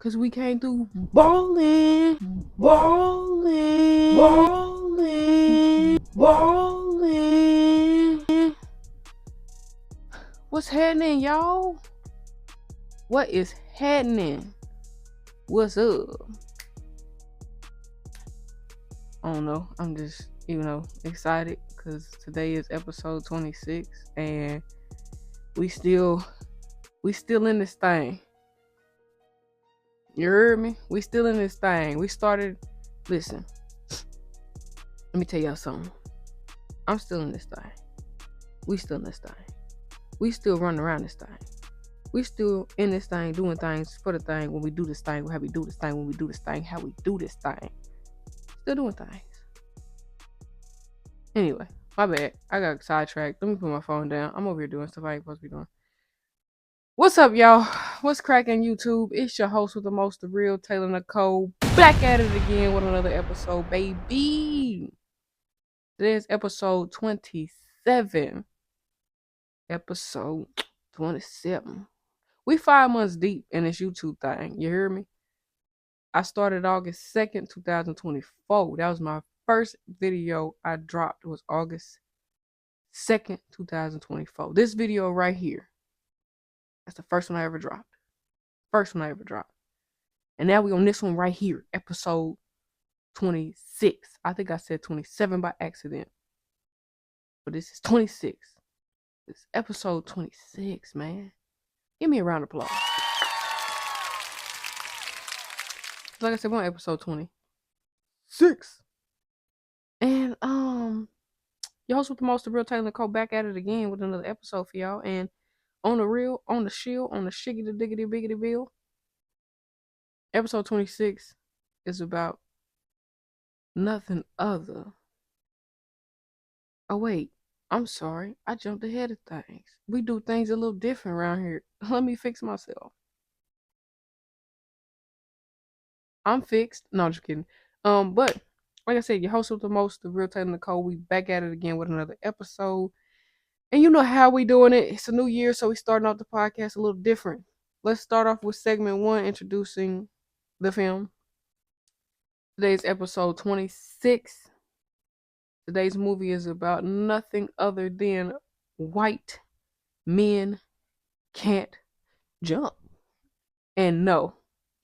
Cause we came through ballin', ballin', ballin', ballin'. What's happening, y'all? What is happening? What's up? I don't know. I'm just, excited because today is episode 26 and we still in this thing. You heard me? We still in this thing. Listen, let me tell y'all something. I'm still in this thing. We still in this thing. We still running around this thing. We still in this thing, doing things for the thing. When we do this thing, how we do this thing. When we do this thing, how we do this thing. Still doing things. Anyway, my bad. I got sidetracked. Let me put my phone down. I'm over here doing stuff I ain't supposed to be doing. What's up, y'all? What's cracking, YouTube? It's your host with the most, the real Taylor Nicole. Back at it again with another episode, baby. Today's episode 27. Episode 27. We 5 months deep in this YouTube thing. You hear me? I started August 2nd, 2024. That was my first video I dropped. It was August 2nd, 2024. This video right here. That's the first one I ever dropped. And now we on this one right here. Episode 26. I think I said 27 by accident. But this is 26. This is episode 26, man. Give me a round of applause. Like I said, we're on episode 26. And your host with the most, the real Taylor Nicole, back at it again with another episode for y'all. And on the real, on the shield, on the shiggity diggity biggity bill, episode 26 is about nothing other. Oh wait, I'm sorry. I jumped ahead of things. We do things a little different around here. Let me fix myself. I'm fixed. No, I'm just kidding. But like I said, your host with the most, the real Taylor Nicole. We back at it again with another episode. And you know how we doing it. It's a new year, so we starting off the podcast a little different. Let's start off with segment 1, introducing the film. Today's episode 26. Today's movie is about nothing other than white men can't jump. And no,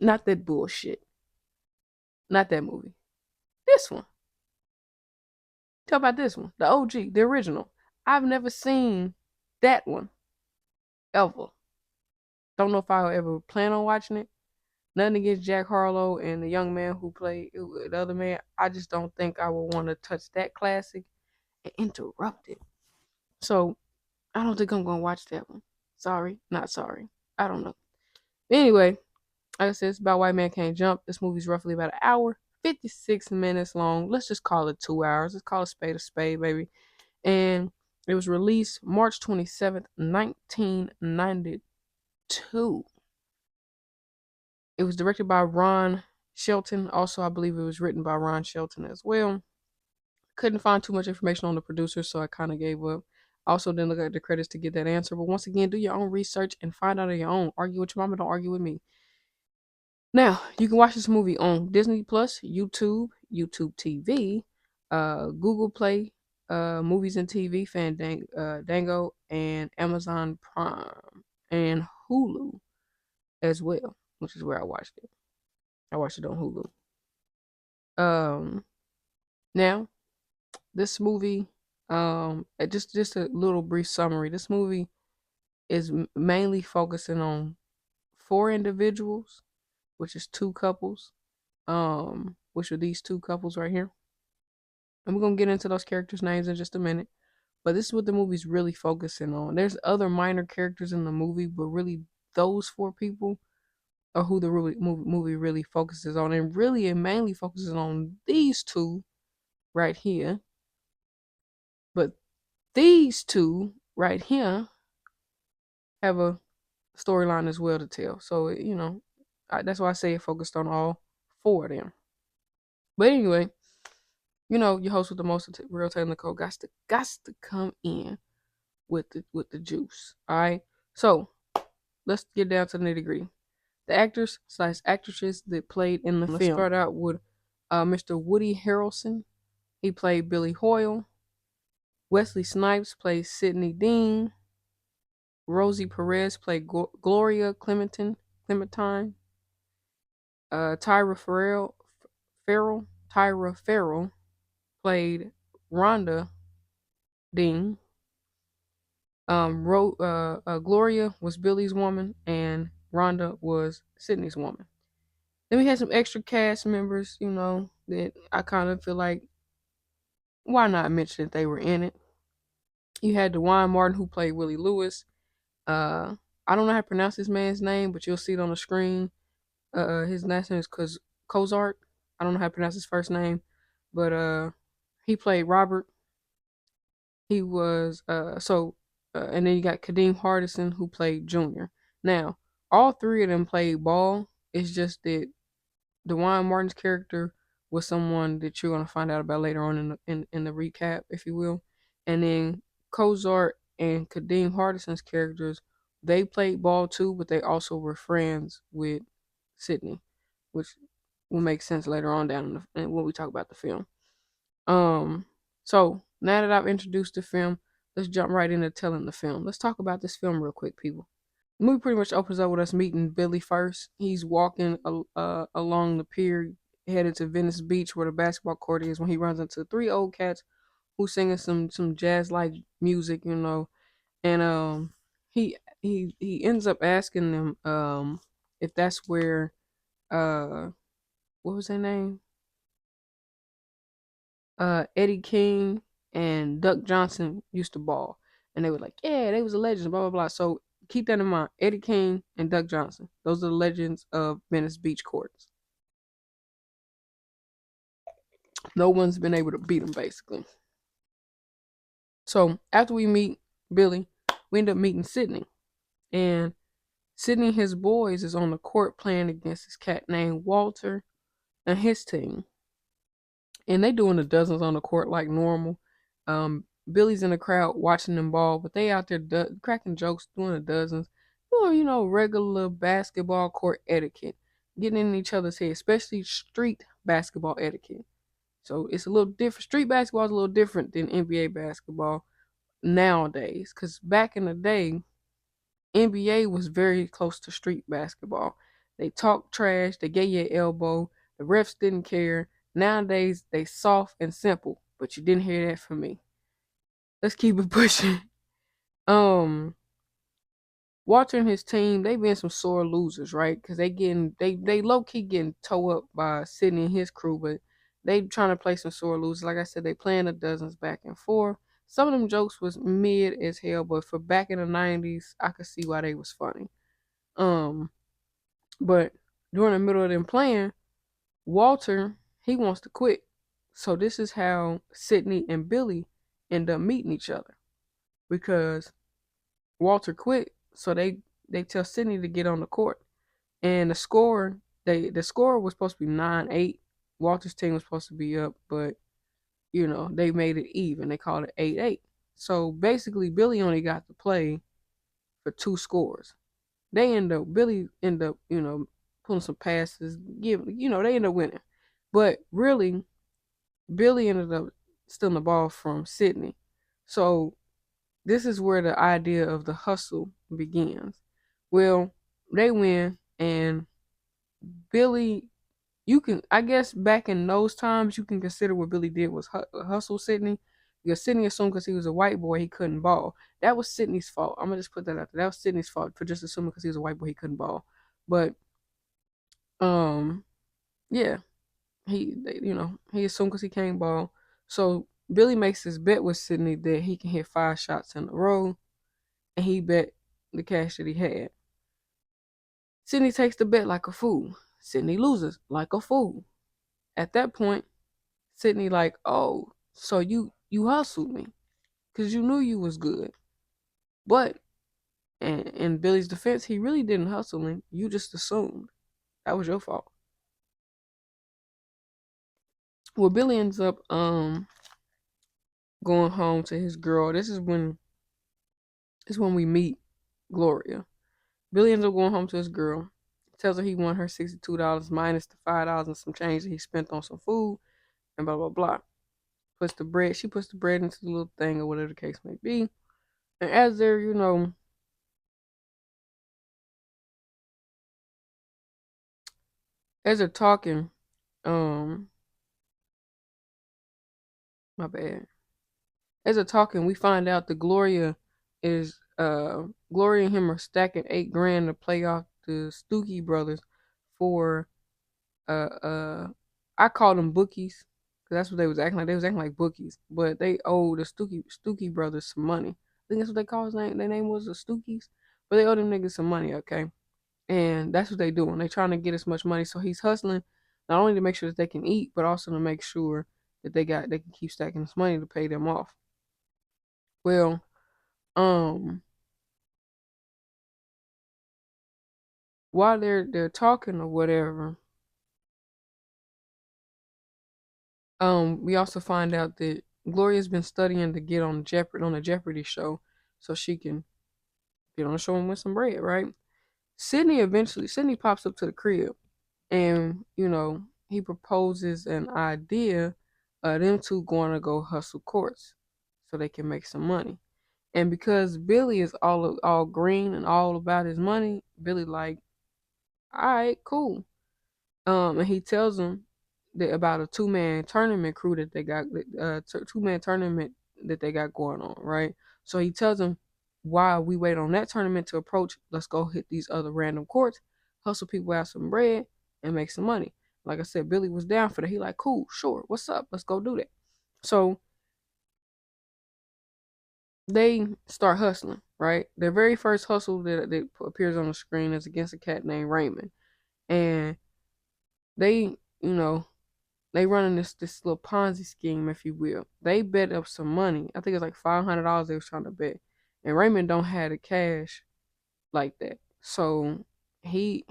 not that bullshit. Not that movie. This one. Tell about this one. The OG, the original. I've never seen that one. Ever. Don't know if I'll ever plan on watching it. Nothing against Jack Harlow and the young man who played the other man. I just don't think I would want to touch that classic and interrupt it. So, I don't think I'm going to watch that one. Sorry, not sorry. I don't know. Anyway, like I said, it's about White Man Can't Jump. This movie's roughly about an hour, 56 minutes long. Let's just call it 2 hours. Let's call a spade, baby. And it was released March 27th, 1992. It was directed by Ron Shelton. Also, I believe it was written by Ron Shelton as well. Couldn't find too much information on the producer, so I kind of gave up. Also, didn't look at the credits to get that answer. But once again, do your own research and find out on your own. Argue with your mama, don't argue with me. Now, you can watch this movie on Disney Plus, YouTube, YouTube TV, Google Play, Movies and TV, Fandango, and Amazon Prime, and Hulu as well, which is where I watched it. I watched it on Hulu. Now, this movie, just a little brief summary. This movie is mainly focusing on 4 individuals, which is 2 couples, which are these 2 couples right here. And we're gonna get into those characters' names in just a minute. But this is what the movie's really focusing on. There's other minor characters in the movie, but really those 4 people are who the movie really focuses on. And really it mainly focuses on these 2 right here. But these 2 right here have a storyline as well to tell. So, that's why I say it focused on all 4 of them. But anyway, your host with the most, real Taylor Nicole, got to come in with the juice. All right. So let's get down to the nitty gritty. The actors/actresses that played in the film. Let's start out with Mr. Woody Harrelson. He played Billy Hoyle. Wesley Snipes played Sidney Dean. Rosie Perez played Gloria Clementine. Tyra Farrell played Rhonda Dean. Gloria was Billy's woman, and Rhonda was Sydney's woman. Then we had some extra cast members, that I kind of feel like, why not mention that they were in it? You had DeJuan Martin, who played Willie Lewis. Uh, I don't know how to pronounce this man's name, but you'll see it on the screen. His last name is Cozart. I don't know how to pronounce his first name, but he played Robert. He was and then you got Kadeem Hardison, who played Junior. Now, all three of them played ball. It's just that DeJuan Martin's character was someone that you're gonna find out about later on in the recap, if you will. And then Cozart and Kadeem Hardison's characters, they played ball too, but they also were friends with Sydney, which will make sense later on down when we talk about the film. So now that I've introduced the film, let's jump right into telling the film. Let's talk about this film real quick, people. The movie pretty much opens up with us meeting Billy first. He's walking along the pier, headed to Venice Beach, where the basketball court is, when he runs into three old cats who singing some jazz like music, and he ends up asking them if that's where what was their name? Eddie King and Duck Johnson used to ball. And they were like, yeah, they was a legend, blah, blah, blah. So keep that in mind. Eddie King and Duck Johnson. Those are the legends of Venice Beach courts. No one's been able to beat them, basically. So after we meet Billy, we end up meeting Sydney. And Sydney and his boys is on the court playing against this cat named Walter and his team. And they doing the dozens on the court like normal. Billy's in the crowd watching them ball, but they out there cracking jokes, doing the dozens, regular basketball court etiquette, getting in each other's head, especially street basketball etiquette. So it's a little different. Street basketball is a little different than NBA basketball nowadays, because back in the day, NBA was very close to street basketball. They talked trash, they gave you an elbow, the refs didn't care. Nowadays, they soft and simple, but you didn't hear that from me. Let's keep it pushing. Um, Walter and his team, they been some sore losers, right? Because they low key getting towed up by Sydney and his crew, but they trying to play some sore losers. Like I said, they playing the dozens back and forth. Some of them jokes was mid as hell, but for back in the 90s, I could see why they was funny. But during the middle of them playing, Walter, he wants to quit. So this is how Sydney and Billy end up meeting each other, because Walter quit, so they tell Sydney to get on the court, and the score was supposed to be 9-8. Walter's team was supposed to be up, but they made it even. They called it 8-8. So basically, Billy only got to play for two scores. Billy end up pulling some passes, they end up winning, but really Billy ended up stealing the ball from Sydney. So this is where the idea of the hustle begins. Well, they win, and Billy, I guess back in those times, you can consider what Billy did was hustle Sydney, because Sydney assumed because he was a white boy he couldn't ball. That was Sydney's fault. I'm gonna just put that out there. That was Sydney's fault for just assuming because he was a white boy he couldn't ball. But yeah, he assumed because he can't ball. So Billy makes this bet with Sydney that he can hit 5 shots in a row, and he bet the cash that he had. Sydney takes the bet like a fool. Sydney loses like a fool. At that point, Sydney like, oh, so you hustled me because you knew you was good. But in Billy's defense, he really didn't hustle him. You just assumed. That was your fault. Well, Billy ends up going home to his girl. This is when we meet Gloria. Billy ends up going home to his girl, tells her he won her $62 minus the $5 and some change that he spent on some food and blah blah blah. She puts the bread into the little thing or whatever the case may be. And as they're, as they're talking, um, my bad. As they're talking, we find out that Gloria and him are stacking 8 grand to play off the Stookie brothers for uh uh I call them bookies because that's what they was acting like. They was acting like bookies, but they owe the Stookie brothers some money. I think that's what they call his name. Their name was the Stookies, but they owe them niggas some money, okay? And that's what they doing. They trying to get as much money, so he's hustling not only to make sure that they can eat, but also to make sure that they can keep stacking this money to pay them off. Well, um, while they're talking or whatever, we also find out that Gloria's been studying to get on the Jeopardy show, so she can get on the show and win some bread, right? Sydney pops up to the crib, and he proposes an idea of them two going to go hustle courts, so they can make some money. And because Billy is all green and all about his money, Billy like, all right, cool. And he tells them that about a 2-man tournament crew that they got, 2-man tournament that they got going on, right? So he tells them, while we wait on that tournament to approach, let's go hit these other random courts, hustle people out some bread, and make some money. Like I said, Billy was down for that. He like, cool, sure, what's up? Let's go do that. So they start hustling, right? Their very first hustle that appears on the screen is against a cat named Raymond, and they, you know, they running this little Ponzi scheme, if you will. They bet up some money. I think it's like $500 they was trying to bet, and Raymond don't have the cash like that. So he,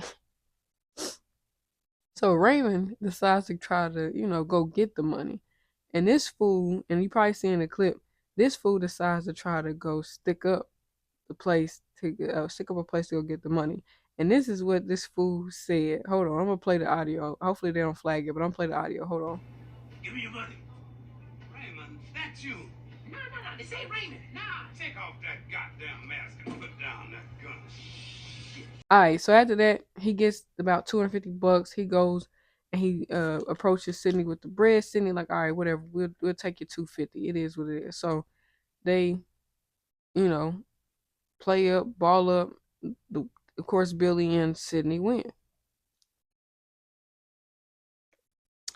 so Raymond decides to try to go get the money, and this fool, and you probably seen the clip. This fool decides to try to go stick up a place to go get the money. And this is what this fool said. Hold on, I'm gonna play the audio. Hopefully they don't flag it, but I'm gonna play the audio. Hold on. Give me your money. Raymond, that's you. No, no, no, this ain't Raymond. Nah. Take off that goddamn mask and put down that gun. Alright, so after that, he gets about $250. He goes and he approaches Sydney with the bread. Sydney like, all right, whatever, we'll take your 250. It is what it is. So they, you know, play up, ball up. Of course, Billy and Sydney win.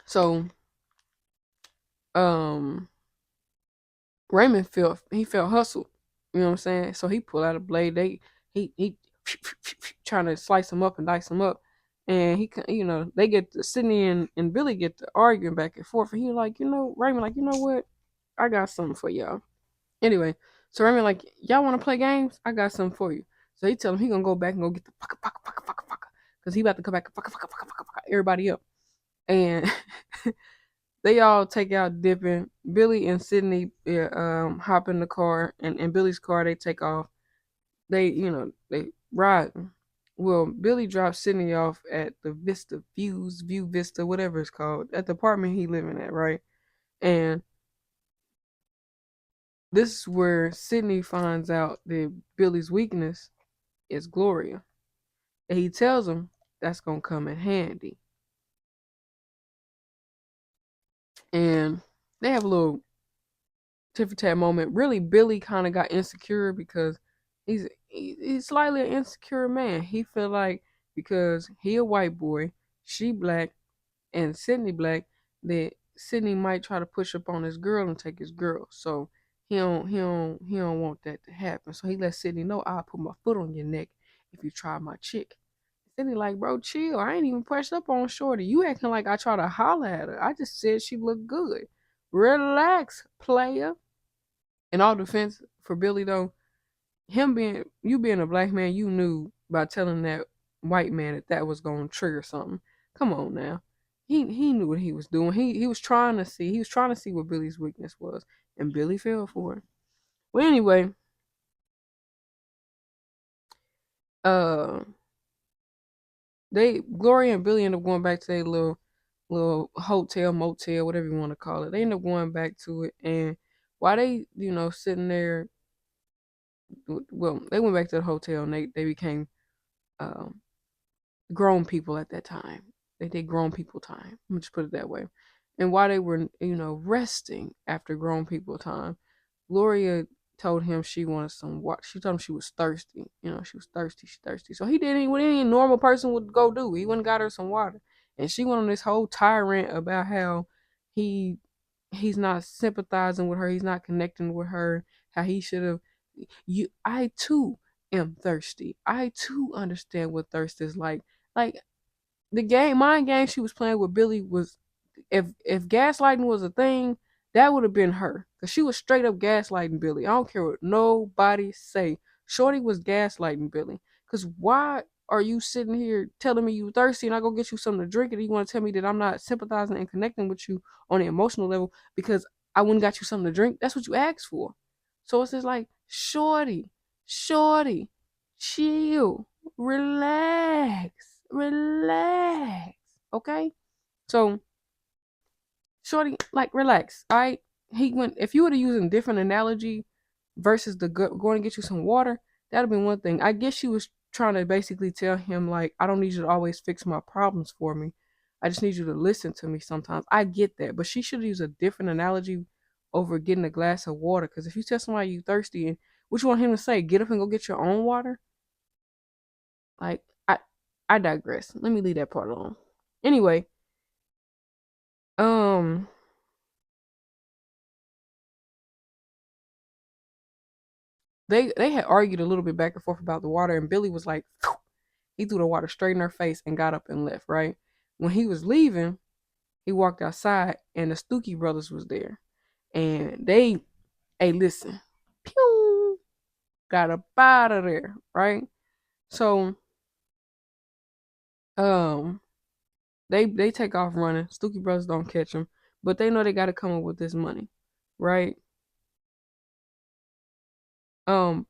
So, um, Raymond felt hustled. You know what I'm saying? So he pulled out a blade. He trying to slice him up and dice him up, and they Sydney and Billy get to arguing back and forth. And he like, Raymond like, you know what? I got something for y'all. Anyway, so Raymond like, y'all want to play games? I got something for you. So he tell him he gonna go back and go get the fuck, because he about to come back and fuck everybody up. And they all take out dipping. Billy and Sydney hop in the car, and in Billy's car they take off. They ride. Well, Billy drops Sydney off at the View Vista, whatever it's called, at the apartment he living at, right? And this is where Sydney finds out that Billy's weakness is Gloria. And he tells him that's gonna come in handy. And they have a little tit for tat moment. Really, Billy kind of got insecure because he's slightly an insecure man. He feel like because he a white boy, she black, and Sydney black, that Sydney might try to push up on his girl and take his girl. So he don't want that to happen. So he let Sydney know, I'll put my foot on your neck if you try my chick. Sydney like, bro, chill. I ain't even pressed up on Shorty. You acting like I try to holler at her. I just said she looked good. Relax, player. In all defense for Billy though, you being a black man, you knew by telling that white man that was gonna trigger something. Come on now. He knew what he was doing. He was trying to see what Billy's weakness was. And Billy fell for it. Well anyway, uh they Gloria and Billy end up going back to their little hotel, motel, whatever you want to call it. They end up going back to it, and while they, sitting there, well, they went back to the hotel and they became um, grown people at that time. They did grown people time. Let me just put it that way. And while they were, resting after grown people time, Gloria told him she wanted some water. She told him she was thirsty. She was thirsty. She thirsty. So he did what any normal person would go do. He went and got her some water. And she went on this whole tirade about how he he's not sympathizing with her. He's not connecting with her. How he should have. I too am thirsty. I too understand what thirst is like. Like the mind game she was playing with Billy was, if gaslighting was a thing, that would have been her, because she was straight up gaslighting Billy. I don't care what nobody say. Shorty was gaslighting Billy. Because why are you sitting here telling me you thirsty and I go get you something to drink, and you want to tell me that I'm not sympathizing and connecting with you on the emotional level because I wouldn't got you something to drink? That's what you asked for. So it's just like, shorty, chill, relax, okay? So shorty, like, relax. All right. He went. If you would have used a different analogy versus the going to get you some water, that'd have been one thing. I guess she was trying to basically tell him, like, I don't need you to always fix my problems for me. I just need you to listen to me sometimes. I get that, but she should have used a different analogy over getting a glass of water. Because if you tell somebody you thirsty, and what you want him to say, get up and go get your own water. Like, I digress. Let me leave that part alone. Anyway, um, they had argued a little bit back and forth about the water, and Billy was like, phew, he threw the water straight in her face and got up and left. Right when he was leaving, he walked outside, and the Stookie brothers was there, and they, hey, listen, pew, got up out of there. Right, so um, they take off running. Stookie brothers don't catch them, but they know they got to come up with this money. Right, um,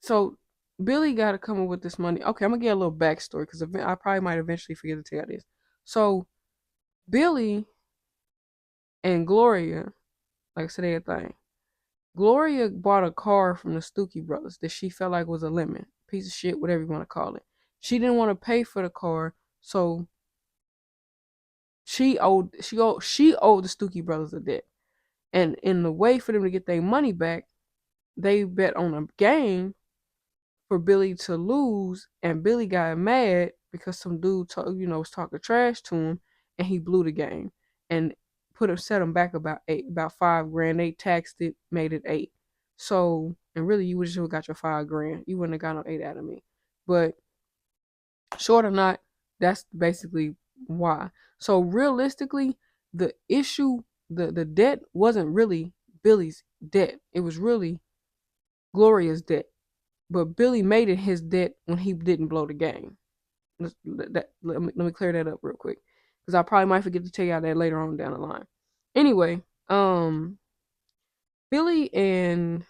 so Billy got to come up with this money. Okay, I'm gonna get a little backstory because I probably might eventually forget to tell this. So Billy and Gloria, like I said, they a thing. Gloria bought a car from the Stookie brothers that she felt like was a lemon, piece of shit, whatever you want to call it. She didn't want to pay for the car, so she owed the Stookie brothers a debt. And in the way for them to get their money back, they bet on a game for Billy to lose, and Billy got mad because some dude was talking trash to him, and he blew the game and set him back about 5 grand. They taxed it, made it 8. So, and really, you would just have got your 5 grand. You wouldn't have got no 8 out of me. But short or not, that's basically why. So realistically, the issue, the debt wasn't really Billy's debt. It was really Gloria's debt, but Billy made it his debt when he didn't blow the game. Let me clear that up real quick, because I probably might forget to tell y'all that later on down the line. Anyway, Billy and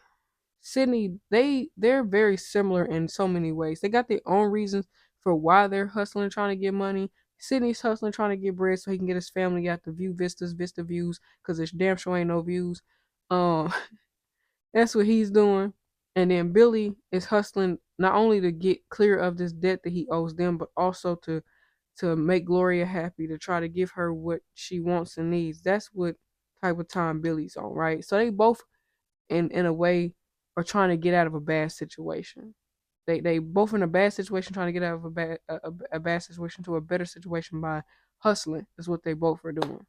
Sydney, they're very similar in so many ways. They got their own reasons for why they're hustling and trying to get money. Sydney's hustling trying to get bread so he can get his family out to view vista views, because there's damn sure ain't no views. Um, That's what he's doing. And then Billy is hustling not only to get clear of this debt that he owes them, but also to make Gloria happy, to try to give her what she wants and needs. That's what type of time Billy's on, right? So they both, in a way, are trying to get out of a bad situation. They both in a bad situation, trying to get out of a bad situation to a better situation by hustling. Is what they both are doing.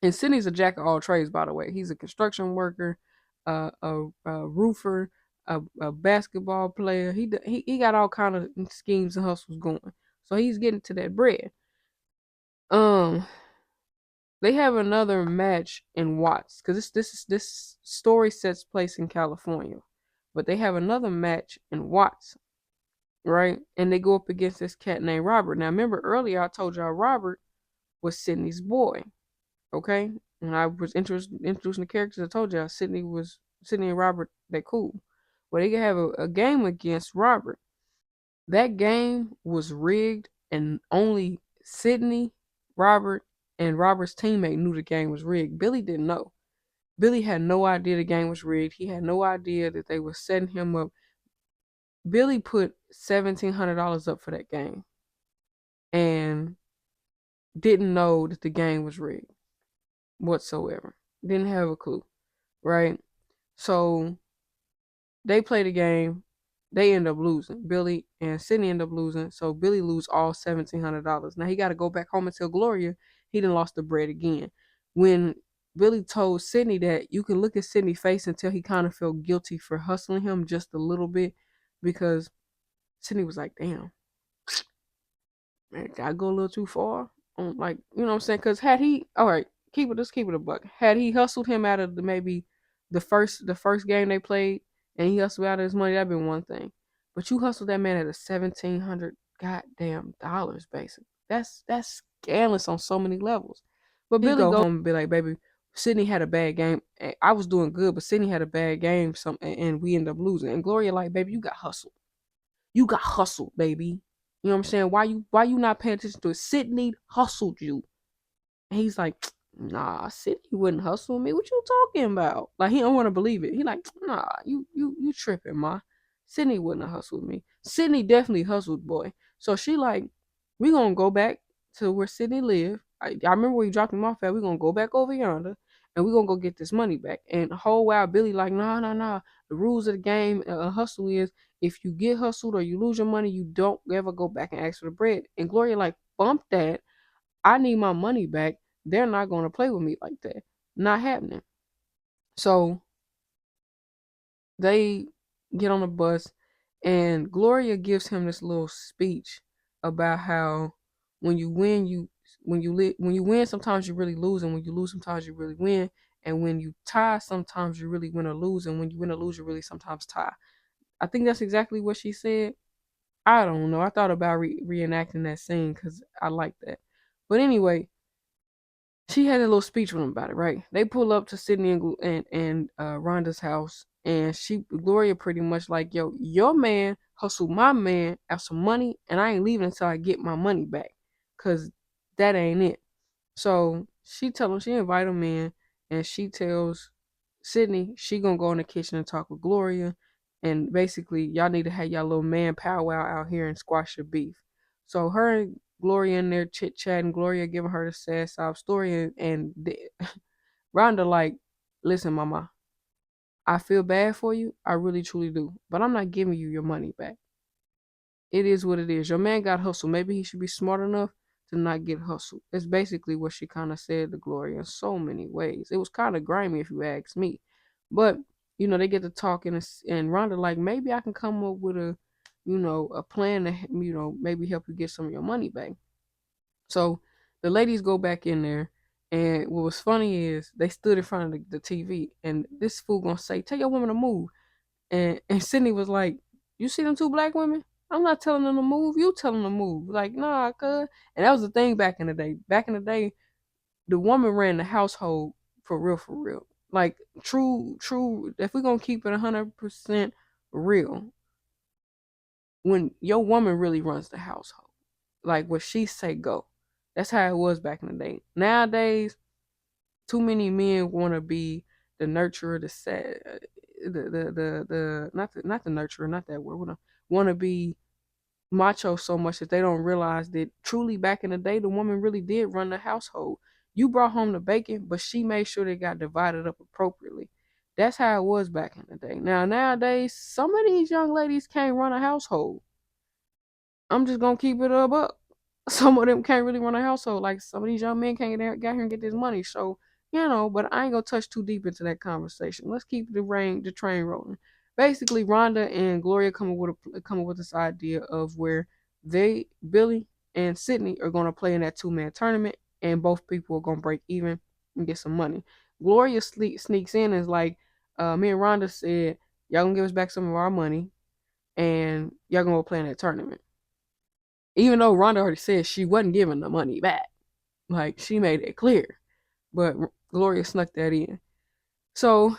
And Sydney's a jack of all trades, by the way. He's a construction worker, a roofer, a basketball player. He got all kind of schemes and hustles going. So he's getting to that bread. Um, they have another match in Watts, because this story sets place in California, but they have another match in Watts, right? And they go up against this cat named Robert. Now, remember earlier I told y'all Robert was Sydney's boy. Okay, when I was introducing the characters, I told y'all Sydney and Robert, they cool. Well, they can have a game against Robert. That game was rigged, and only Sydney, Robert, and Robert's teammate knew the game was rigged. Billy didn't know. Billy had no idea the game was rigged. He had no idea that they were setting him up. Billy put $1,700 up for that game and didn't know that the game was rigged whatsoever. Didn't have a clue, right? So they play the game. They end up losing. Billy and Sydney end up losing. So Billy lose all $1,700. Now he got to go back home and tell Gloria he done lost the bread again. When Billy told Sydney that, you can look at Sydney's face and tell he kind of felt guilty for hustling him just a little bit, because Sydney was like, damn, man, did I go a little too far? Like, you know what I'm saying? Because had he, all right, keep it a buck. Had he hustled him out of maybe the first game they played, and he hustled out of his money, that'd been one thing. But you hustled that man at a $1,700 goddamn basically. That's scandalous on so many levels. But Billy go home and be like, baby, Sydney had a bad game. I was doing good, but Sydney had a bad game, and we ended up losing. And Gloria like, baby, you got hustled. You got hustled, baby. You know what I'm saying? Why you not paying attention to it? Sydney hustled you. And he's like, nah, Sydney wouldn't hustle me. What you talking about? Like, he don't want to believe it. He like, nah, you tripping, ma. Sydney wouldn't have hustled me. Sydney definitely hustled, boy. So she like, we gonna go back to where Sydney lived. I remember where you dropped him off at. We gonna go back over yonder, and we gonna go get this money back. And the whole while Billy like, nah, nah, nah. The rules of the game, hustle is, if you get hustled or you lose your money, you don't ever go back and ask for the bread. And Gloria like, bump that. I need my money back. They're not going to play with me like that. Not happening. So they get on the bus, and Gloria gives him this little speech about how when you win, when you win, sometimes you really lose, and when you lose, sometimes you really win, and when you tie, sometimes you really win or lose, and when you win or lose, you really sometimes tie. I think that's exactly what she said. I don't know. I thought about reenacting that scene because I like that. But anyway, she had a little speech with him about it, right? They pull up to Sydney and Rhonda's house, and Gloria pretty much like, yo, your man hustled my man out some money, and I ain't leaving until I get my money back, cause that ain't it. So she invite him in, and she tells Sydney she gonna go in the kitchen and talk with Gloria, and basically y'all need to have y'all little man powwow out here and squash your beef. So her and Gloria in there chit chatting, Gloria giving her the sad sob story, and Rhonda like, listen, mama, I feel bad for you, I really truly do, but I'm not giving you your money back. It is what it is. Your man got hustled. Maybe he should be smart enough to not get hustled. That's basically what she kind of said to Gloria in so many ways. It was kind of grimy if you ask me. But, they get to talking, and Rhonda like, maybe I can come up with a plan to, maybe help you get some of your money back. So the ladies go back in there, and what was funny is they stood in front of the TV, and this fool gonna say, tell your woman to move. And Sydney was like, you see them two black women? I'm not telling them to move. You tell them to move. Like, nah, cuz. And that was the thing back in the day. Back in the day, the woman ran the household for real, for real. Like, true. If we're going to keep it 100% real, when your woman really runs the household, like what she say go. That's how it was back in the day. Nowadays, too many men want to be the nurturer, the sad, the not the nurturer, not that word. Want to be macho so much that they don't realize that truly back in the day, the woman really did run the household. You brought home the bacon, but she made sure they got divided up appropriately. That's how it was back in the day. Now nowadays, some of these young ladies can't run a household. I'm just gonna keep it up. Some of them can't really run a household. Like some of these young men can't get here and get this money. So, but I ain't gonna touch too deep into that conversation. Let's keep the train rolling. Basically, Rhonda and Gloria come up with this idea of where Billy and Sydney are gonna play in that 2-man tournament, and both people are gonna break even and get some money. Gloria sneaks in and is like, me and Rhonda said, y'all gonna give us back some of our money, and y'all gonna go play in that tournament. Even though Rhonda already said she wasn't giving the money back. Like, she made it clear. But Gloria snuck that in. So,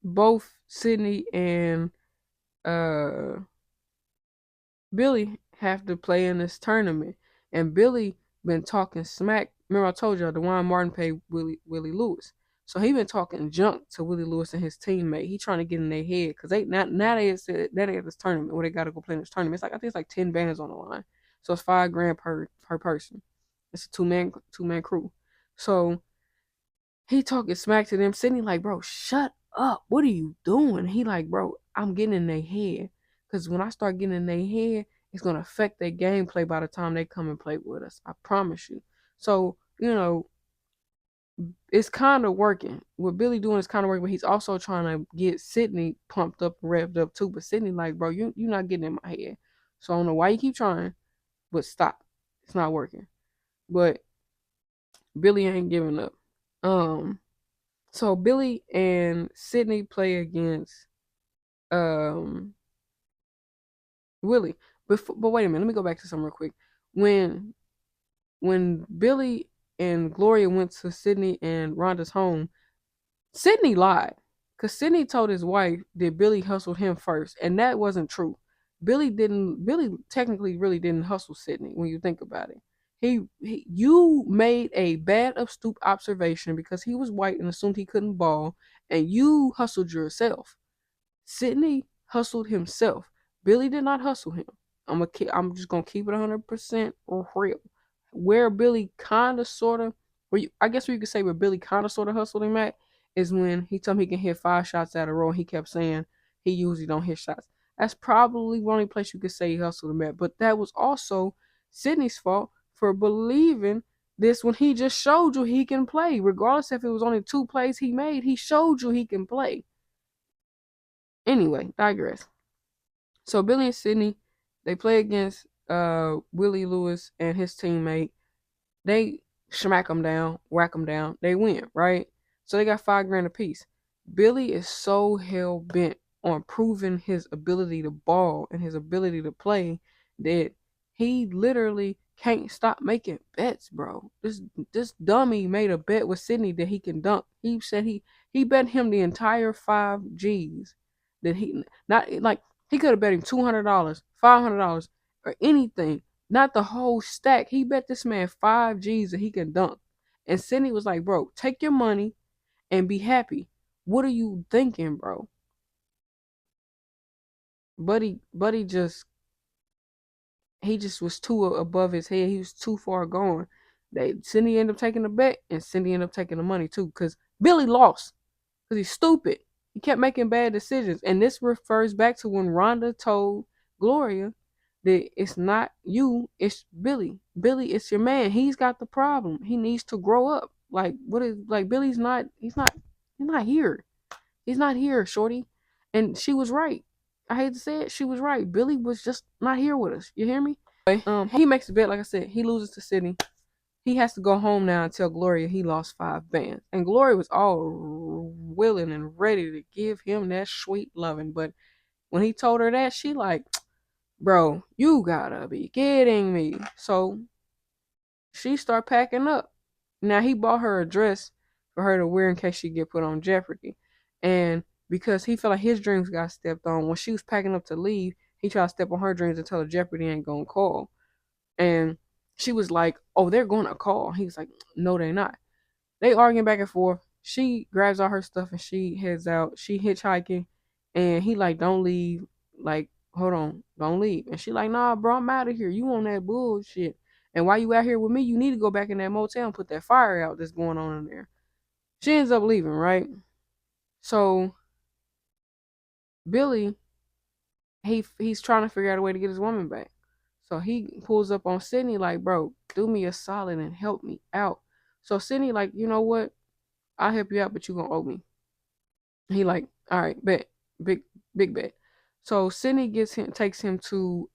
both Sydney and uh Billy have to play in this tournament, and Billy been talking smack. Remember I told y'all DeJuan Martin paid Willie Lewis, so he been talking junk to Willie Lewis and his teammate. He trying to get in their head because they now they said that they at this tournament where they got to go play in this tournament. It's like I think it's like 10 bands on the line, so it's $5 grand per person. It's a two man crew. So he talking smack to them. Sydney like, bro, shut up. What are you doing? He like, bro, I'm getting in their head. Cause when I start getting in their head, it's gonna affect their gameplay by the time they come and play with us. I promise you. So, it's kind of working. What Billy doing is kind of working, but he's also trying to get Sydney pumped up and revved up too. But Sydney like, bro, you're not getting in my head. So I don't know why you keep trying, but stop. It's not working. But Billy ain't giving up. Um, So Billy and Sydney play against um Willie. But wait a minute, let me go back to something real quick. When when Billy and Gloria went to Sydney and Rhonda's home, Sydney lied. Cause Sydney told his wife that Billy hustled him first, and that wasn't true. Billy technically really didn't hustle Sydney when you think about it. You made a bad astute observation because he was white and assumed he couldn't ball, and you hustled yourself. Sydney hustled himself. Billy did not hustle him. I'm just gonna keep it 100% real. Where Billy kind of sort of, I guess where you could say where Billy kind of sort of hustled him at is when he told him he can hit 5 shots at a row, and he kept saying he usually don't hit shots. That's probably the only place you could say he hustled him at. But that was also Sydney's fault for believing this when he just showed you he can play. Regardless if it was only 2 plays he made, he showed you he can play. Anyway, digress. So Billy and Sydney, they play against Willie Lewis and his teammate. They smack them down, whack them down. They win, right? So they got $5 grand apiece. Billy is so hell bent on proving his ability to ball and his ability to play that he literally can't stop making bets, bro. This dummy made a bet with Sydney that he can dunk. He said he bet him the entire 5 G's that he not like he could have bet him $200, $500, or anything, not the whole stack. He bet this man 5 G's that he can dunk. And Sydney was like, bro, take your money and be happy. What are you thinking, bro? Buddy just was too above his head. He was too far gone. Cindy ended up taking the bet, and Cindy ended up taking the money too, because Billy lost because he's stupid. He kept making bad decisions, and this refers back to when Rhonda told Gloria that it's not you, it's Billy. Billy, it's your man. He's got the problem. He needs to grow up. Like what is like Billy's not. He's not here. He's not here, shorty. And she was right. I hate to say it, she was right. Billy was just not here with us. You hear me? He makes a bet, like I said, he loses to Sydney. He has to go home now and tell Gloria he lost 5 bands. And Gloria was all willing and ready to give him that sweet loving. But when he told her that, she like, bro, you gotta be kidding me. So she start packing up. Now he bought her a dress for her to wear in case she get put on Jeopardy. And because he felt like his dreams got stepped on, when she was packing up to leave, he tried to step on her dreams and tell her Jeopardy ain't gonna call. And she was like, oh, they're gonna call. He was like, no, they're not. They arguing back and forth. She grabs all her stuff and she heads out. She hitchhiking, and he like, don't leave. Like, hold on, don't leave. And she like, nah, bro, I'm out of here. You on that bullshit. And while you out here with me, you need to go back in that motel and put that fire out that's going on in there. She ends up leaving, right? So Billy, he's trying to figure out a way to get his woman back. So he pulls up on Sydney like, bro, do me a solid and help me out. So Sydney like, you know what? I'll help you out, but you gonna owe me. He like, all right, bet, big bet. So Sydney takes him to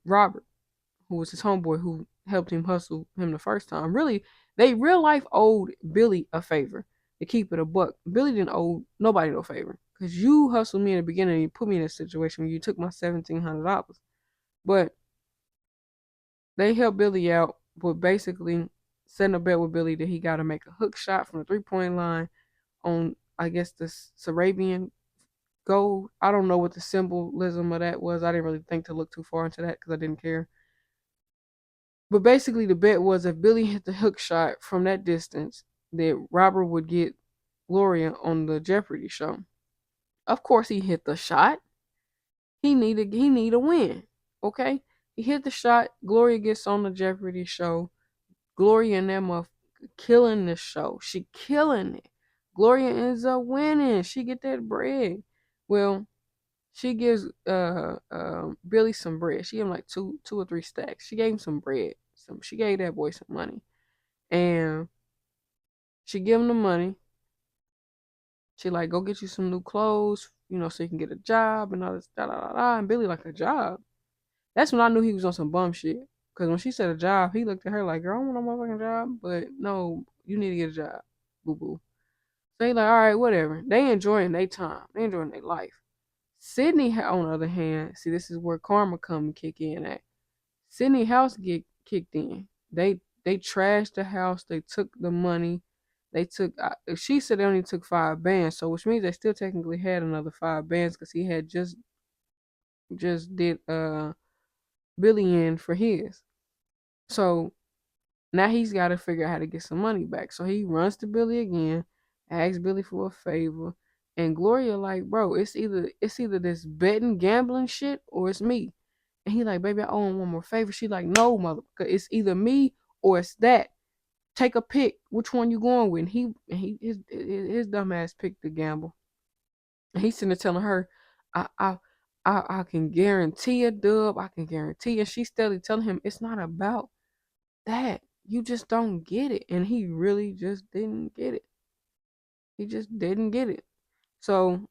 Robert, who was his homeboy who helped him hustle him the first time. Really, they real life owed Billy a favor. To keep it a buck, Billy didn't owe nobody no favor because you hustled me in the beginning and you put me in a situation where you took my $1,700. But they helped Billy out with basically setting a bet with Billy that he got to make a hook shot from the 3-point line on I guess the Sarabian gold. I don't know what the symbolism of that was. I didn't really think to look too far into that because I didn't care. But basically, the bet was if Billy hit the hook shot from that distance, that Robert would get Gloria on the Jeopardy show. Of course, he hit the shot. He need a win. Okay, he hit the shot. Gloria gets on the Jeopardy show. Gloria and that motherfucker killing the show. She killing it. Gloria ends up winning. She get that bread. Well, she gives Billy some bread. She gave him like two or three stacks. She gave him some bread. She gave that boy some money. And she give him the money. She like, go get you some new clothes, so you can get a job and all this da da da da. And Billy like, a job. That's when I knew he was on some bum shit. Cause when she said a job, he looked at her like, girl, I don't want no motherfucking job. But no, you need to get a job. Boo boo. So he like, all right, whatever. They enjoying their time. They enjoying their life. Sydney, on the other hand, see, this is where karma come and kick in at. Sydney house get kicked in. They trashed the house. They took the money. They took. She said they only took 5 bands, so which means they still technically had another 5 bands because he had just did Billy in for his. So now he's got to figure out how to get some money back. So he runs to Billy again, asks Billy for a favor, and Gloria like, bro, it's either this betting gambling shit or it's me. And he like, baby, I owe him one more favor. She like, no, mother, it's either me or it's that. Take a pick. Which one you going with? And his dumb ass picked the gamble. And he's sitting there telling her, I I I can guarantee a dub. I can guarantee. And she's steadily telling him it's not about that. You just don't get it. And he really just didn't get it. He just didn't get it. So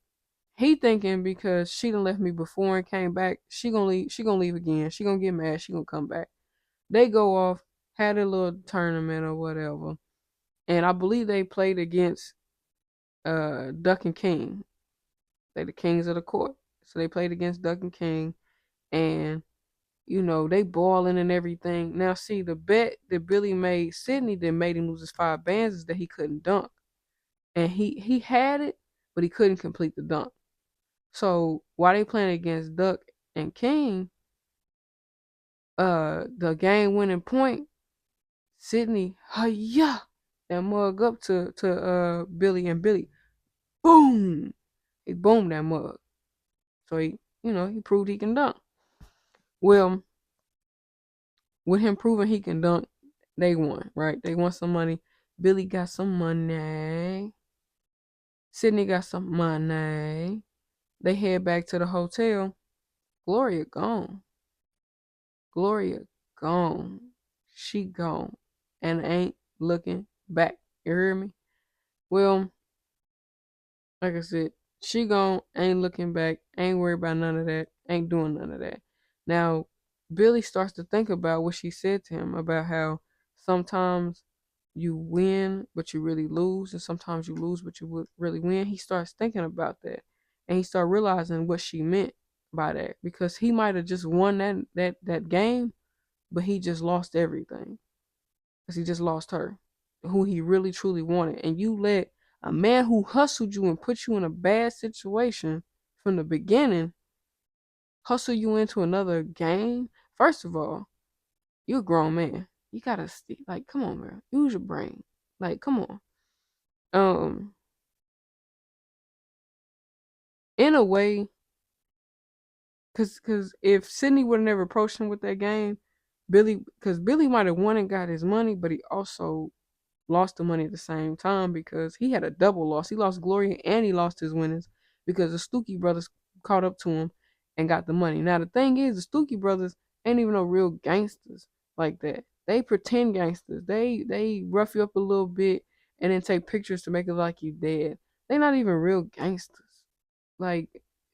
he thinking because she done left me before and came back, she gonna leave. She gonna leave again. She gonna get mad. She gonna come back. They go off, had a little tournament or whatever, and I believe they played against Duck and King. They the kings of the court, so they played against Duck and King, and they balling and everything. Now see the bet that Billy made Sydney that made him lose his 5 bands is that he couldn't dunk, and he had it, but he couldn't complete the dunk. So while they playing against Duck and King, the game winning point, Sydney, yeah, that mug up to Billy and Billy, boom, he boomed that mug. So he proved he can dunk. Well, with him proving he can dunk, they won, right? They won some money. Billy got some money. Sydney got some money. They head back to the hotel. Gloria gone. Gloria gone. She gone. And ain't looking back. You hear me? Well, like I said, she gone, ain't looking back, ain't worried about none of that, ain't doing none of that. Now, Billy starts to think about what she said to him about how sometimes you win, but you really lose, and sometimes you lose, but you would really win. He starts thinking about that, and he starts realizing what she meant by that because he might have just won that game, but he just lost everything because he just lost her, who he really truly wanted. And you let a man who hustled you and put you in a bad situation from the beginning hustle you into another game. First of all, you're a grown man. You gotta like, come on, man. Use your brain. Like, come on. Um, in a way, cause if Sydney would have never approached him with that game, Billy might have won and got his money, but he also lost the money at the same time because he had a double loss. He lost Gloria and he lost his winnings because the Stookie brothers caught up to him and got the money. Now the thing is, the Stookie brothers ain't even no real gangsters like that. They pretend gangsters. They rough you up a little bit and then take pictures to make it like you dead. They not even real gangsters. Like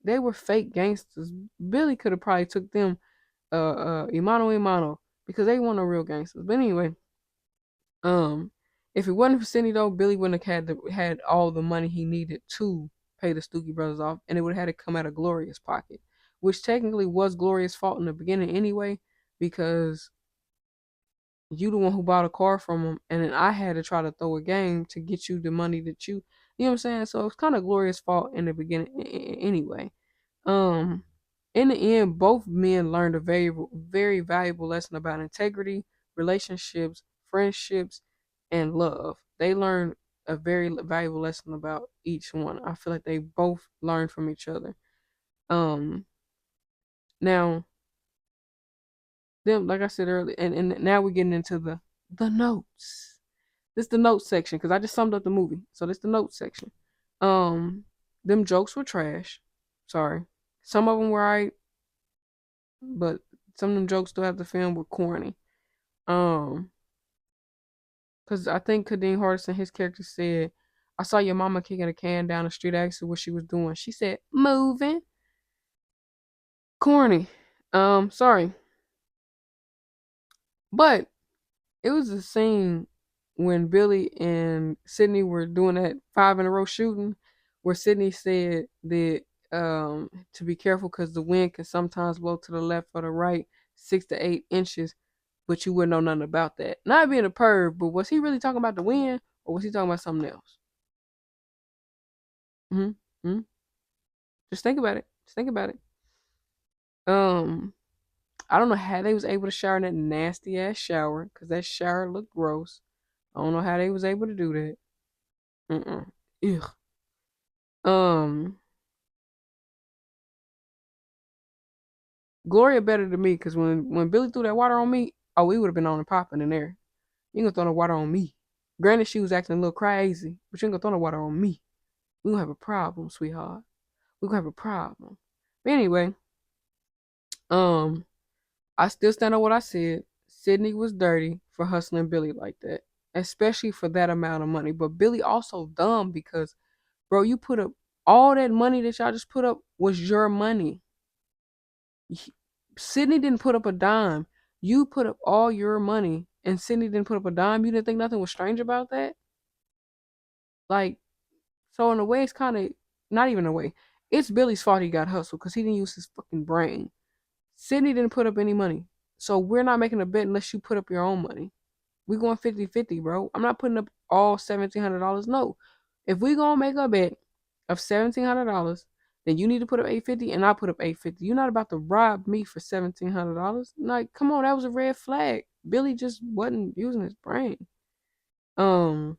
they were fake gangsters. Billy could have probably took them Imano because they weren't no real gangsters. But anyway, um, if it wasn't for Cindy though, Billy wouldn't have had all the money he needed to pay the Stookie brothers off, and it would have had to come out of Gloria's pocket, which technically was Gloria's fault in the beginning anyway, because you the one who bought a car from him, and then I had to try to throw a game to get you the money that you. You know what I'm saying? So it's kind of Gloria's fault in the beginning anyway. Um, in the end, both men learned a very valuable lesson about integrity, relationships, friendships, and love. They learned a very valuable lesson about each one. I feel like they both learned from each other. Um, now them, like I said earlier, and now we're getting into the notes. This is the notes section because I just summed up the movie, so this is the notes section. Um, them jokes were trash. Sorry, some of them were alright, but some of them jokes throughout the film were corny. Um, because I think Kadeem Hardison, his character said, "I saw your mama kicking a can down the street." I asked her what she was doing. She said, "Moving." Corny. Sorry, but it was a scene when Billy and Sydney were doing that 5 in a row shooting, where Sydney said that to be careful because the wind can sometimes blow to the left or the right 6 to 8 inches, but you wouldn't know nothing about that. Not being a perv, but was he really talking about the wind or was he talking about something else? Hmm. Hmm. Just think about it. Just think about it. Um, I don't know how they was able to shower in that nasty ass shower because that shower looked gross. I don't know how they was able to do that. Mm-mm. Ugh. Um, Gloria better than me because when Billy threw that water on me, oh, we would have been on and popping in there. You ain't gonna throw no water on me. Granted, she was acting a little crazy, but you ain't gonna throw no water on me. We gonna have a problem, sweetheart. We gonna have a problem. But anyway, um, I still stand on what I said. Sydney was dirty for hustling Billy like that, especially for that amount of money. But Billy also dumb because, bro, you put up all that money that y'all just put up was your money. Sydney didn't put up a dime. You put up all your money, and Sydney didn't put up a dime. You didn't think nothing was strange about that? Like, so in a way, it's kind of not even a way. It's Billy's fault he got hustled because he didn't use his fucking brain. Sydney didn't put up any money. So we're not making a bet unless you put up your own money. We going 50-50, bro. I'm not putting up all $1,700. No. If we gonna make a bet of $1,700, then you need to put up 850 and I put up 850. You're not about to rob me for $1,700. Like, come on, that was a red flag. Billy just wasn't using his brain. Um,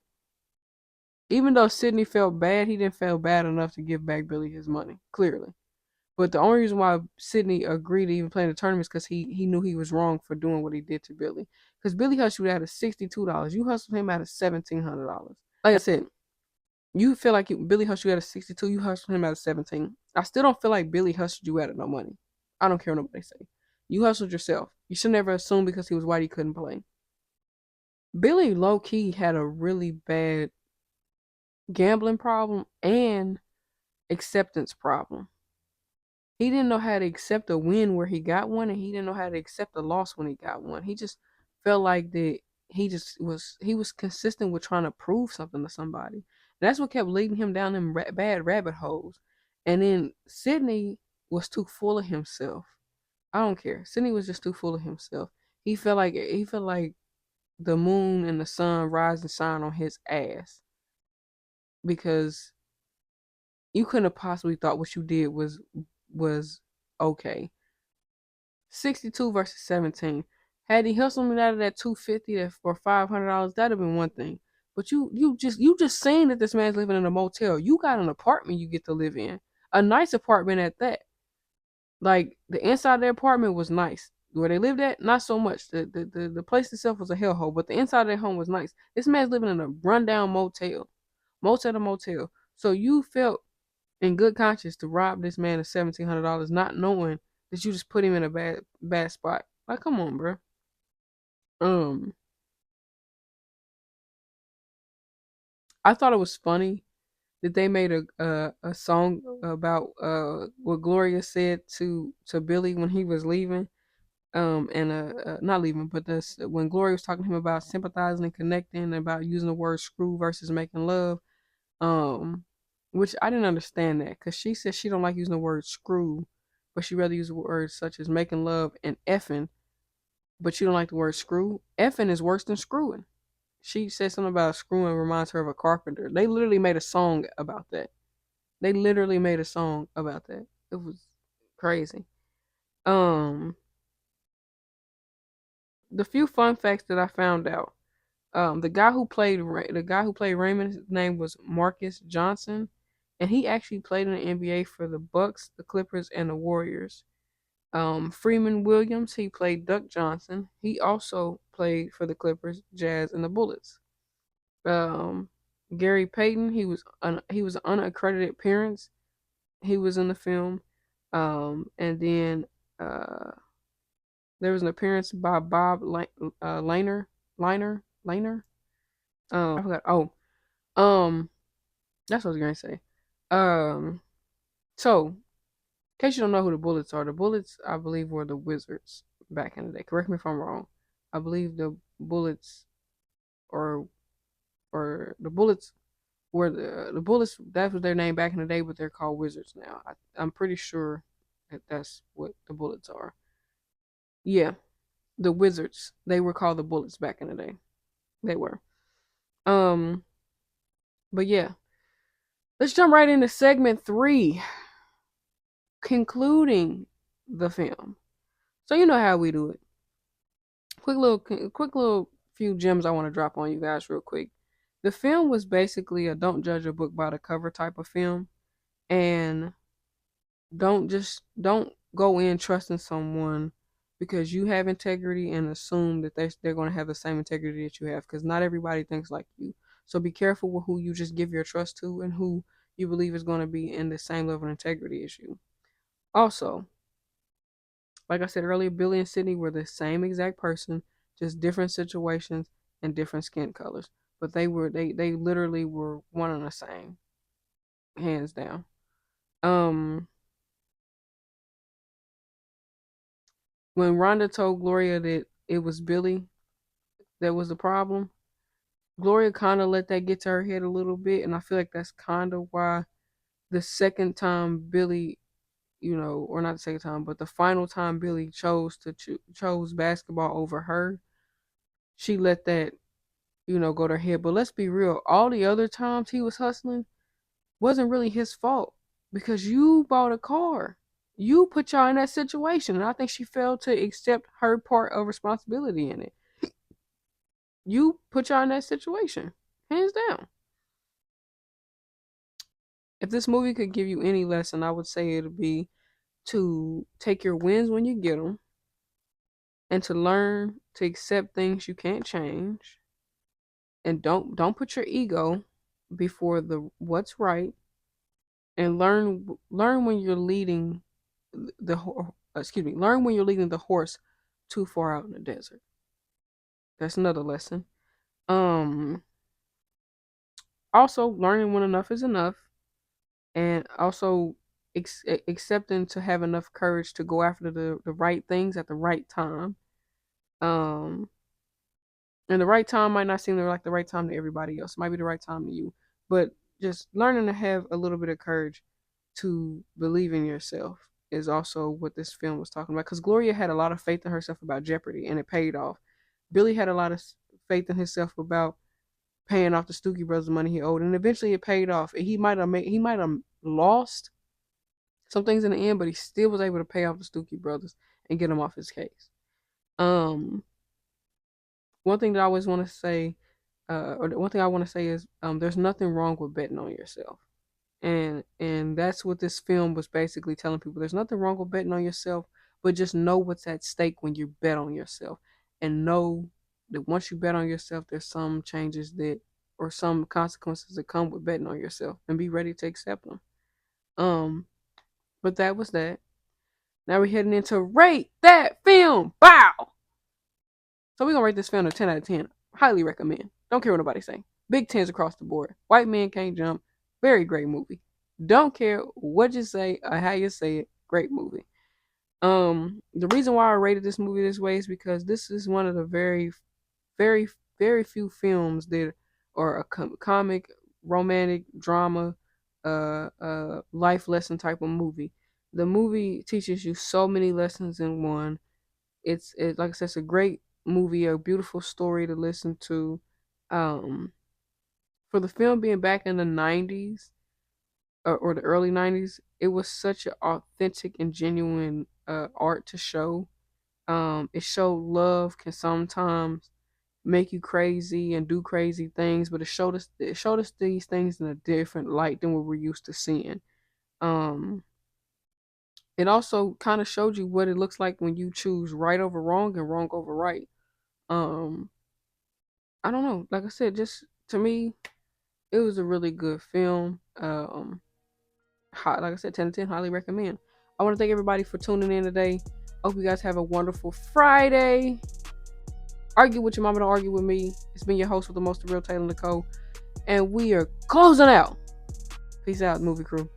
even though Sydney felt bad, he didn't feel bad enough to give back Billy his money, clearly. But the only reason why Sydney agreed to even play in the tournament is because he knew he was wrong for doing what he did to Billy. Because Billy hustled you out of $62. You hustled him out of $1,700. Like I said, you feel like Billy hustled you out of 62, you hustled him out of 17. I still don't feel like Billy hustled you out of no money. I don't care what nobody say. You hustled yourself. You should never assume because he was white he couldn't play. Billy low key had a really bad gambling problem and acceptance problem. He didn't know how to accept a win where he got one, and he didn't know how to accept a loss when he got one. He just felt like that he was consistent with trying to prove something to somebody. And that's what kept leading him down them bad rabbit holes. And then Sydney was too full of himself. I don't care. Sydney was just too full of himself. He felt like the moon and the sun rise and shine on his ass because you couldn't have possibly thought what you did was okay. 62 versus 17. Had he hustled me out of that 250 for $500, that'd have been one thing. But you just saying that this man's living in a motel. You got an apartment you get to live in, a nice apartment at that. Like the inside of the apartment was nice. Where they lived at, not so much. The place itself was a hellhole, but the inside of their home was nice. This man's living in a rundown motel to motel. So you felt in good conscience to rob this man of $1,700, not knowing that you just put him in a bad spot. Like, come on, bro. Um, I thought it was funny that they made a song about what Gloria said to Billy when he was leaving. And not leaving, but this when Gloria was talking to him about sympathizing and connecting, about using the word screw versus making love. Um, which I didn't understand that because she said she don't like using the word screw, but she rather use words such as making love and effing, but you don't like the word screw. Effing is worse than screwing. She said something about screwing reminds her of a carpenter. They literally made a song about that. They literally made a song about that. It was crazy. Um, the few fun facts that I found out. The guy who played Raymond, his name was Marcus Johnson, and he actually played in the NBA for the Bucks, the Clippers, and the Warriors. Freeman Williams, he played Duck Johnson. He also played for the Clippers, Jazz, and the Bullets. Um, Gary Payton, he was an unaccredited appearance. He was in the film. And then uh, there was an appearance by Bob Liner, Liner. I forgot. Oh, that's what I was gonna say. Um, so in case you don't know who the Bullets, I believe, were the Wizards back in the day. Correct me if I'm wrong. I believe the Bullets or the Bullets were the Bullets. That was their name back in the day, but they're called Wizards now. I'm pretty sure that that's what the Bullets are. Yeah, the Wizards. They were called the Bullets back in the day. They were. Um, but yeah, let's jump right into segment 3, concluding the film. So you know how we do it. Quick little few gems I want to drop on you guys real quick. The film was basically a don't judge a book by the cover type of film, and don't go in trusting someone because you have integrity and assume that they're going to have the same integrity that you have, because not everybody thinks like you. So be careful with who you just give your trust to and who you believe is going to be in the same level of integrity as you. Also, like I said earlier, Billy and Sydney were the same exact person, just different situations and different skin colors. But they literally were one and the same, hands down. Um, when Rhonda told Gloria that it was Billy that was the problem, Gloria kind of let that get to her head a little bit, and I feel like that's kind of why the second time Billy, or not the second time, but the final time Billy chose basketball over her, she let that go to her head. But let's be real, all the other times he was hustling wasn't really his fault because you bought a car. You put y'all in that situation, and I think she failed to accept her part of responsibility in it. You put y'all in that situation, hands down. If this movie could give you any lesson, I would say it'd be to take your wins when you get them, and to learn to accept things you can't change, and don't put your ego before the what's right, and learn when you're leading learn when you're leading the horse too far out in the desert. That's another lesson. Um, Also learning when enough is enough, and also accepting to have enough courage to go after the right things at the right time. Um, and the right time might not seem like the right time to everybody else. It might be the right time to you, but just learning to have a little bit of courage to believe in yourself is also what this film was talking about. Because Gloria had a lot of faith in herself about Jeopardy, and it paid off. Billy had a lot of faith in himself about paying off the Stookie Brothers money he owed, and eventually it paid off. He might have lost some things in the end, but he still was able to pay off the Stookie Brothers and get him off his case. Um, One thing that I always want to say, or one thing I want to say is, there's nothing wrong with betting on yourself, and that's what this film was basically telling people. There's nothing wrong with betting on yourself, but just know what's at stake when you bet on yourself, and know that once you bet on yourself, there's some changes that or some consequences that come with betting on yourself, and be ready to accept them. Um, but that was that. Now we're heading into rate that film. Bow. So we're gonna rate this film a 10 out of 10. Highly recommend. Don't care what nobody say. Big tens across the board. White Man Can't Jump. Very great movie. Don't care what you say or how you say it. Great movie. The reason why I rated this movie this way is because this is one of the very, very few films that are a comic, romantic, drama, life lesson type of movie. The movie teaches you so many lessons in one. It's like I said, it's a great movie, a beautiful story to listen to. Um, for the film being back in the 90s or the early 90s, it was such an authentic and genuine art to show. It showed love can sometimes make you crazy and do crazy things, but it showed us these things in a different light than what we're used to seeing. Um, it also kind of showed you what it looks like when you choose right over wrong and wrong over right. Um, I don't know. Like I said, just to me, it was a really good film. Like I said, 10 to 10, highly recommend. I want to thank everybody for tuning in today. Hope you guys have a wonderful Friday. Argue with your mama, don't argue with me. It's been your host with the most, the real Taylor Nicole, and we are closing out. Peace out, movie crew.